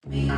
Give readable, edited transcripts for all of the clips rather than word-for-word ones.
Hey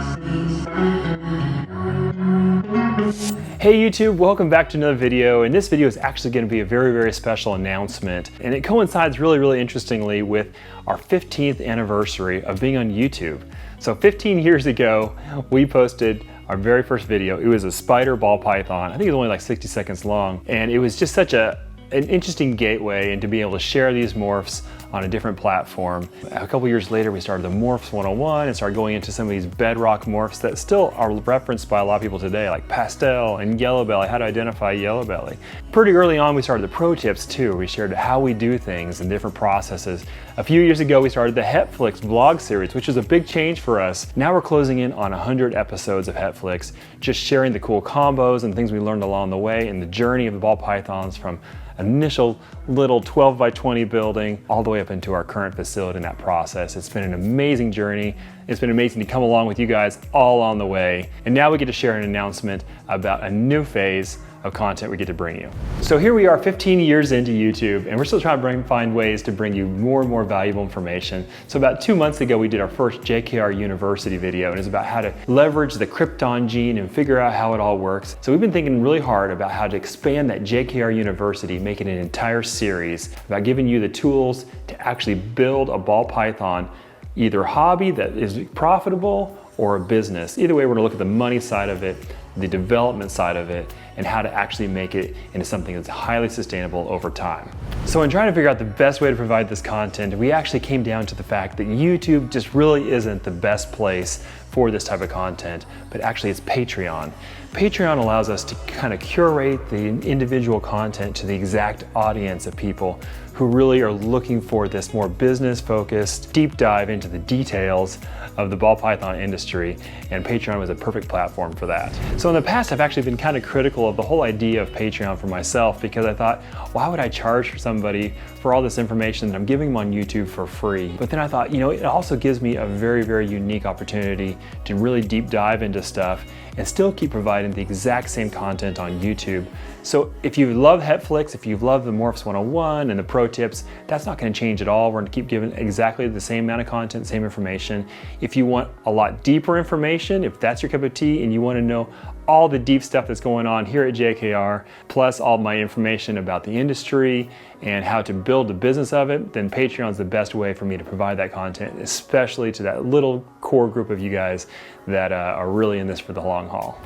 YouTube, welcome back to another video, and this video is actually going to be a very special announcement, and it coincides really interestingly with our 15th anniversary of being on YouTube. So 15 years ago, we posted our very first video. It was a spider ball python. I think it was only like 60 seconds long, and it was just such an interesting gateway and to be able to share these morphs on a different platform. A couple years later, we started the Morphs 101 and started going into some of these bedrock morphs that still are referenced by a lot of people today, like pastel and yellow belly, how to identify yellow belly. Pretty early on, we started the pro tips too. We shared how we do things and different processes. A few years ago, we started the Hetflix vlog series, which is a big change for us. Now we're closing in on 100 episodes of Hetflix, just sharing the cool combos and things we learned along the way and the journey of the ball pythons from initial little 12 by 20 building all the way up into our current facility in that process. It's been an amazing journey. It's been amazing to come along with you guys all on the way. And now we get to share an announcement about a new phase of content we get to bring you. So here we are 15 years into YouTube, and we're still trying to find ways to bring you more and more valuable information. So about 2 months ago, we did our first JKR University video, and it's about how to leverage the Krypton gene and figure out how it all works. So we've been thinking really hard about how to expand that JKR University, make it an entire series about giving you the tools to actually build a ball python, either hobby that is profitable or a business. Either way, we're gonna look at the money side of it, the development side of it, and how to actually make it into something that's highly sustainable over time. So in trying to figure out the best way to provide this content, we actually came down to the fact that YouTube just really isn't the best place for this type of content, but actually it's Patreon. Patreon allows us to kind of curate the individual content to the exact audience of people who really are looking for this more business-focused deep dive into the details of the ball python industry, and Patreon was a perfect platform for that. So in the past, I've actually been kind of critical of the whole idea of Patreon for myself, because I thought, why would I charge for somebody for all this information that I'm giving them on YouTube for free? But then I thought, it also gives me a very unique opportunity to really deep dive into stuff and still keep providing the exact same content on YouTube. So if you love Hetflix, if you've loved the Morphs 101 and the pro tips, that's not gonna change at all. We're gonna keep giving exactly the same amount of content, same information. If you want a lot deeper information, if that's your cup of tea and you wanna know all the deep stuff that's going on here at JKR, plus all my information about the industry and how to build the business of it, then Patreon's the best way for me to provide that content, especially to that little core group of you guys that are really in this for the long haul.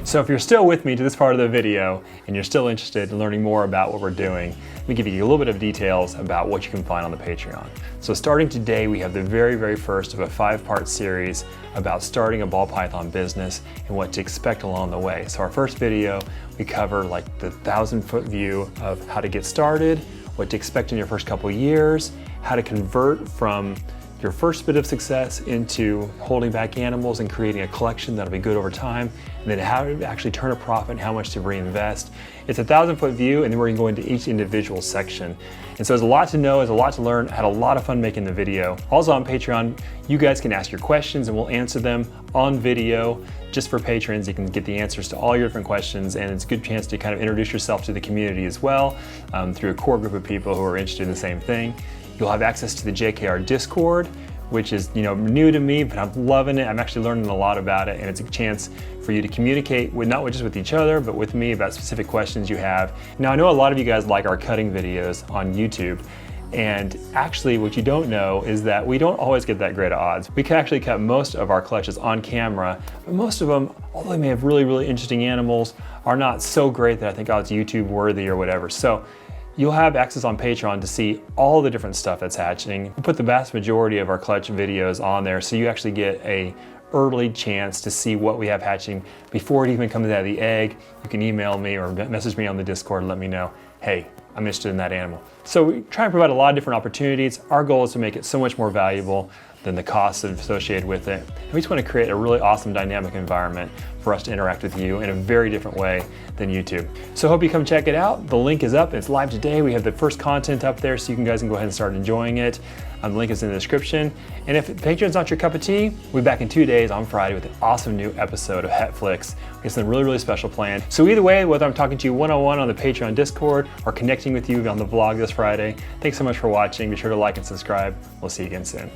So if you're still with me to this part of the video and you're still interested in learning more about what we're doing, let me give you a little bit of details about what you can find on the Patreon. So starting today, we have the very first of a 5-part series about starting a ball python business and what to expect along the way. So our first video, we cover like the 1,000-foot view of how to get started, what to expect in your first couple of years, how to convert from your first bit of success into holding back animals and creating a collection that'll be good over time, and then how to actually turn a profit and how much to reinvest. It's a 1,000-foot view, and then we're gonna go into each individual section. And so there's a lot to know, there's a lot to learn. I had a lot of fun making the video. Also on Patreon, you guys can ask your questions and we'll answer them on video. Just for patrons, you can get the answers to all your different questions, and it's a good chance to kind of introduce yourself to the community as well through a core group of people who are interested in the same thing. You'll have access to the JKR Discord, which is new to me, but I'm loving it. I'm actually learning a lot about it, and it's a chance for you to communicate with not just with each other, but with me about specific questions you have. Now, I know a lot of you guys like our cutting videos on YouTube, and actually what you don't know is that we don't always get that great of odds. We can actually cut most of our collections on camera, but most of them, although they may have really interesting animals, are not so great that I think, oh, it's YouTube worthy or whatever. So you'll have access on Patreon to see all the different stuff that's hatching. We put the vast majority of our clutch videos on there, so you actually get a early chance to see what we have hatching before it even comes out of the egg. You can email me or message me on the Discord and let me know, hey, I'm interested in that animal. So we try and provide a lot of different opportunities. Our goal is to make it so much more valuable than the costs associated with it. And we just want to create a really awesome dynamic environment for us to interact with you in a very different way than YouTube. So I hope you come check it out. The link is up, it's live today. We have the first content up there, so you guys can go ahead and start enjoying it. The link is in the description. And if Patreon's not your cup of tea, we'll be back in 2 days on Friday with an awesome new episode of Hetflix. We have something really special planned. So either way, whether I'm talking to you one-on-one on the Patreon Discord or connecting with you on the vlog this Friday, thanks so much for watching. Be sure to like and subscribe. We'll see you again soon.